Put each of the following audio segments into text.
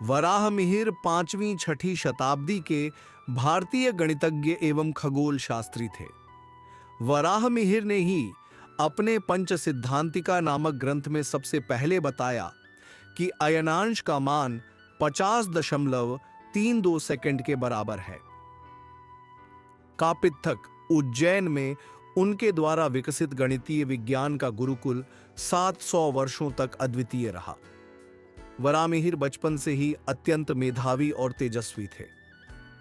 वराहमिहिर 5वीं-6ठी शताब्दी के भारतीय गणितज्ञ एवं खगोल शास्त्री थे। वराहमिहिर ने ही अपने पंच सिद्धांतिका नामक ग्रंथ में सबसे पहले बताया कि अयनांश का मान 50.32 सेकंड के बराबर है। कापित्थक उज्जैन में उनके द्वारा विकसित गणितीय विज्ञान का गुरुकुल 700 वर्षों तक अद्वितीय रहा। वराहमिहिर बचपन से ही अत्यंत मेधावी और तेजस्वी थे।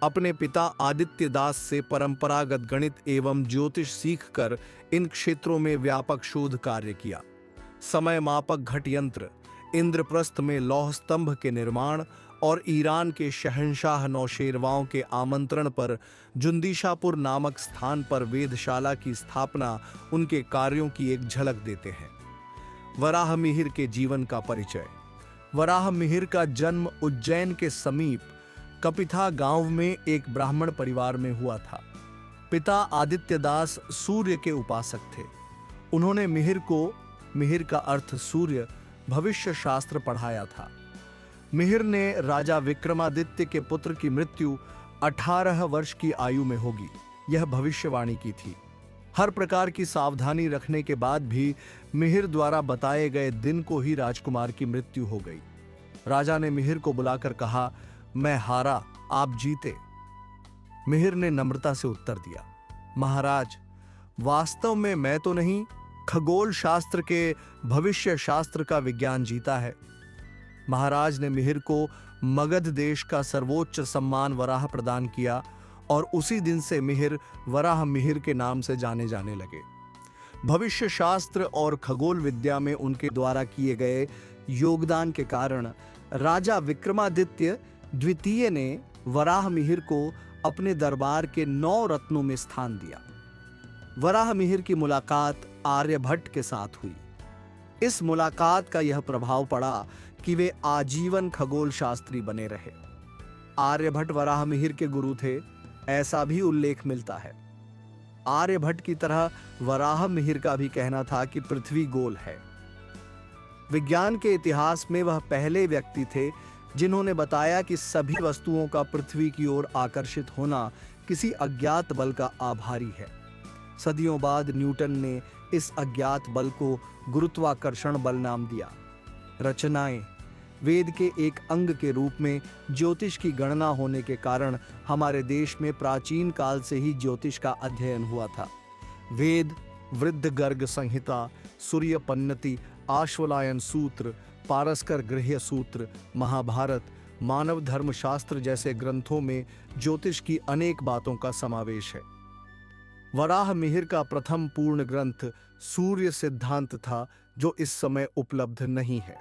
अपने पिता आदित्य दास से परंपरागत गणित एवं ज्योतिष सीखकर इन क्षेत्रों में व्यापक शोध कार्य किया। समय मापक घट यंत्र, इंद्रप्रस्थ में लौह स्तंभ के निर्माण और ईरान के शहंशाह नौशेरवाओं के आमंत्रण पर जुंदीशापुर नामक स्थान पर वेधशाला की स्थापना उनके कार्यों की एक झलक देते हैं। वराहमिहिर के जीवन का परिचय। वराहमिहिर का जन्म उज्जैन के समीप कपिथा गांव में एक ब्राह्मण परिवार में हुआ था। पिता आदित्यदास सूर्य के उपासक थे। उन्होंने मिहिर का अर्थ सूर्य, भविष्य शास्त्र पढ़ाया था। मिहिर ने राजा विक्रमादित्य के पुत्र की मृत्यु 18 वर्ष की आयु में होगी, यह भविष्यवाणी की थी। हर प्रकार की सावधानी रखने के बाद भी मिहिर द्वारा बताए गए दिन को ही राजकुमार की मृत्यु हो गई। राजा ने मिहिर को बुलाकर कहा, मैं हारा, आप जीते। मिहिर ने नम्रता से उत्तर दिया, महाराज, वास्तव में मैं तो नहीं, खगोल शास्त्र के भविष्य शास्त्र का विज्ञान जीता है। महाराज ने मिहिर को मगध देश का सर्वोच्च सम्मान वराह प्रदान किया और उसी दिन से मिहिर वराहमिहिर के नाम से जाने जाने लगे। भविष्य शास्त्र और खगोल विद्या में उनके द्वारा किए गए योगदान के कारण राजा विक्रमादित्य द्वितीय ने वराहमिहिर को अपने दरबार के 9 रत्नों में स्थान दिया। वराहमिहिर की मुलाकात आर्यभट्ट के साथ हुई। इस मुलाकात का यह प्रभाव पड़ा कि वे आजीवन खगोल शास्त्री बने रहे। आर्यभट्ट वराहमिहिर के गुरु थे, ऐसा भी उल्लेख मिलता है। आर्यभट्ट की तरह वराहमिहिर का भी कहना था कि पृथ्वी गोल है। विज्ञान के इतिहास में वह पहले व्यक्ति थे जिन्होंने बताया कि सभी वस्तुओं का पृथ्वी की ओर आकर्षित होना किसी अज्ञात बल का आभारी है। सदियों बाद न्यूटन ने इस अज्ञात बल को गुरुत्वाकर्षण बल नाम दिया। रचनाएं। वेद के एक अंग के रूप में ज्योतिष की गणना होने के कारण हमारे देश में प्राचीन काल से ही ज्योतिष का अध्ययन हुआ था। वेद, वृद्ध गर्ग संहिता, सूर्य पन्नति, आश्वलायन सूत्र, पारस्कर गृह्य सूत्र, महाभारत, मानव धर्म शास्त्र जैसे ग्रंथों में ज्योतिष की अनेक बातों का समावेश है। वराहमिहिर का प्रथम पूर्ण ग्रंथ सूर्य सिद्धांत था, जो इस समय उपलब्ध नहीं है।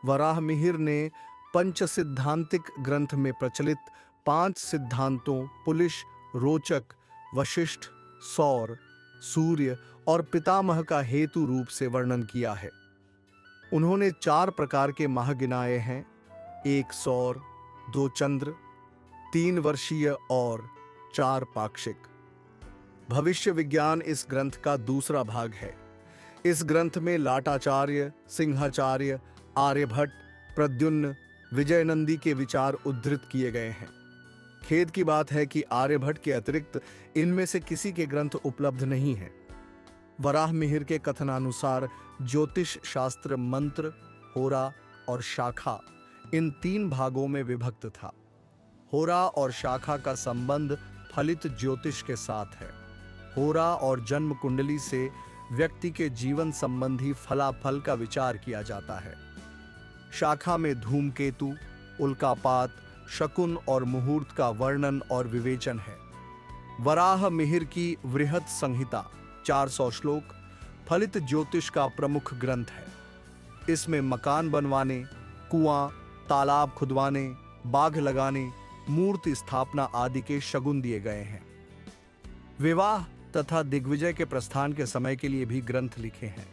वराहमिहिर ने पंच सिद्धांतिक ग्रंथ में प्रचलित 5 सिद्धांतों पुलिश, रोचक, वशिष्ठ, सौर, सूर्य और पितामह का हेतु रूप से वर्णन किया है। उन्होंने 4 प्रकार के माह गिनाए हैं, 1 सौर, 2 चंद्र, 3 वर्षीय और 4 पाक्षिक। भविष्य विज्ञान इस ग्रंथ का दूसरा भाग है। इस ग्रंथ में लाटाचार्य, सिंहाचार्य, आर्यभट्ट, प्रद्युम्न, विजयनंदी के विचार उद्धृत किए गए हैं। खेद की बात है कि आर्यभट्ट के अतिरिक्त इनमें से किसी के ग्रंथ उपलब्ध नहीं हैं। वराहमिहिर के कथनानुसार ज्योतिष शास्त्र मंत्र, होरा और शाखा इन 3 भागों में विभक्त था। होरा और शाखा का संबंध फलित ज्योतिष के साथ है। होरा और जन्म कुंडली से व्यक्ति के जीवन संबंधी फलाफल का विचार किया जाता है। शाखा में धूमकेतु, उल्कापात, शकुन और मुहूर्त का वर्णन और विवेचन है। वराहमिहिर की वृहत संहिता 400 श्लोक फलित ज्योतिष का प्रमुख ग्रंथ है। इसमें मकान बनवाने, कुआं, तालाब खुदवाने, बाग लगाने, मूर्ति स्थापना आदि के शगुन दिए गए हैं। विवाह तथा दिग्विजय के प्रस्थान के समय के लिए भी ग्रंथ लिखे हैं।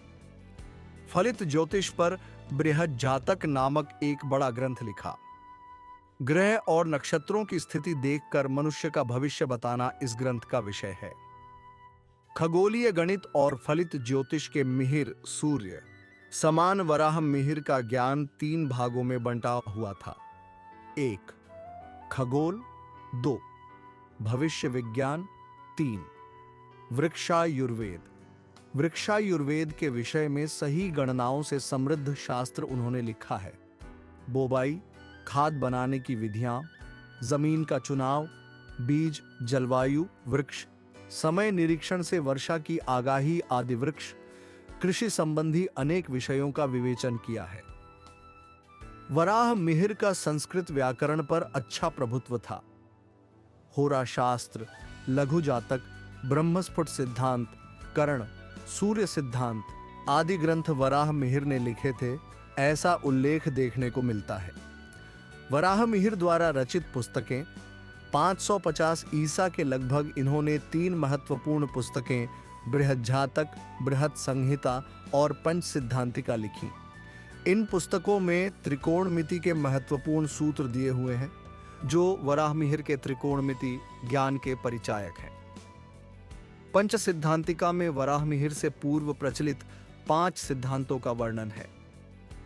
फलित ज्योतिष पर बृहद जातक नामक एक बड़ा ग्रंथ लिखा। ग्रह और नक्षत्रों की स्थिति देखकर मनुष्य का भविष्य बताना इस ग्रंथ का विषय है। खगोलीय गणित और फलित ज्योतिष के मिहिर सूर्य, समान वराह मिहिर का ज्ञान 3 भागों में बंटा हुआ था। 1 खगोल, 2 भविष्य विज्ञान, 3 वृक्षायुर्वेद। वृक्षायुर्वेद के विषय में सही गणनाओं से समृद्ध शास्त्र उन्होंने लिखा है। बोबाई, खाद बनाने की विधियां, जमीन का चुनाव, बीज, जलवायु, वृक्ष, समय निरीक्षण से वर्षा की आगाही आदि वृक्ष, कृषि संबंधी अनेक विषयों का विवेचन किया है। वराह मिहिर का संस्कृत व्याकरण पर अच्छा प्रभुत्व था। होरा शास्त्र, लघु जातक, ब्रह्मस्फुट सिद्धांत, कर्ण, सूर्य सिद्धांत आदि ग्रंथ वराह मिहिर ने लिखे थे, ऐसा उल्लेख देखने को मिलता है। वराह मिहिर द्वारा रचित पुस्तकें 550 ईसा के लगभग इन्होंने 3 महत्वपूर्ण पुस्तकें बृहज्जातक, बृहत् संहिता और पंच सिद्धांतिका लिखी। इन पुस्तकों में त्रिकोणमिति के महत्वपूर्ण सूत्र दिए हुए हैं, जो वराह मिहिर के त्रिकोणमिति ज्ञान के परिचायक हैं। पंच सिद्धांतिका में वराह मिहिर से पूर्व प्रचलित 5 सिद्धांतों का वर्णन है।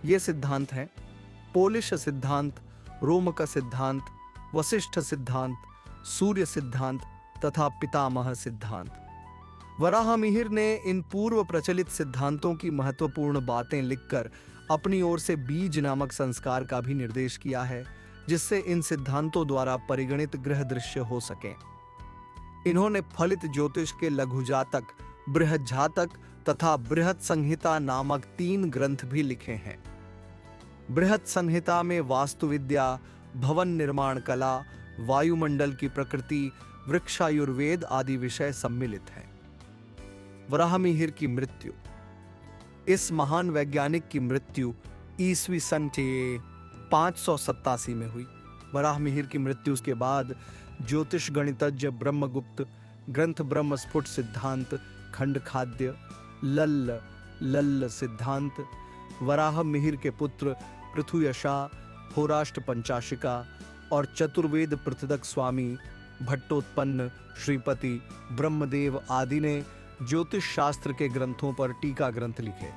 ये सिद्धांत हैं पोलिश सिद्धांत, रोमक सिद्धांत, वशिष्ठ सिद्धांत, सूर्य सिद्धांत तथा पितामह सिद्धांत। वराह मिहिर ने इन पूर्व प्रचलित सिद्धांतों की महत्वपूर्ण बातें लिखकर अपनी ओर से बीज नामक संस्कार का भी निर्देश किया है, जिससे इन सिद्धांतों द्वारा परिगणित ग्रह दृश्य हो सके। इन्होंने फलित ज्योतिष के लघु जातक, बृहज्जातक तथा बृहत् संहिता नामक 3 ग्रंथ भी लिखे हैं। बृहत् संहिता में वास्तुविद्या, भवन निर्माण कला, वायुमंडल की प्रकृति, वृक्षायुर्वेद आदि विषय सम्मिलित हैं। वराह मिहिर की मृत्यु। इस महान वैज्ञानिक की मृत्यु ईस्वी सन के 587 में हुई। वराह मिहिर की मृत्यु के बाद ज्योतिष गणितज्ञ ब्रह्मगुप्त ग्रंथ ब्रह्मस्फुट सिद्धांत, खंडखाद्य, लल्ल सिद्धांत, वराह मिहिर के पुत्र पृथुयशा, होराष्ट पंचाशिका और चतुर्वेद पृथदक स्वामी, भट्टोत्पन्न, श्रीपति, ब्रह्मदेव आदि ने ज्योतिष शास्त्र के ग्रंथों पर टीका ग्रंथ लिखे।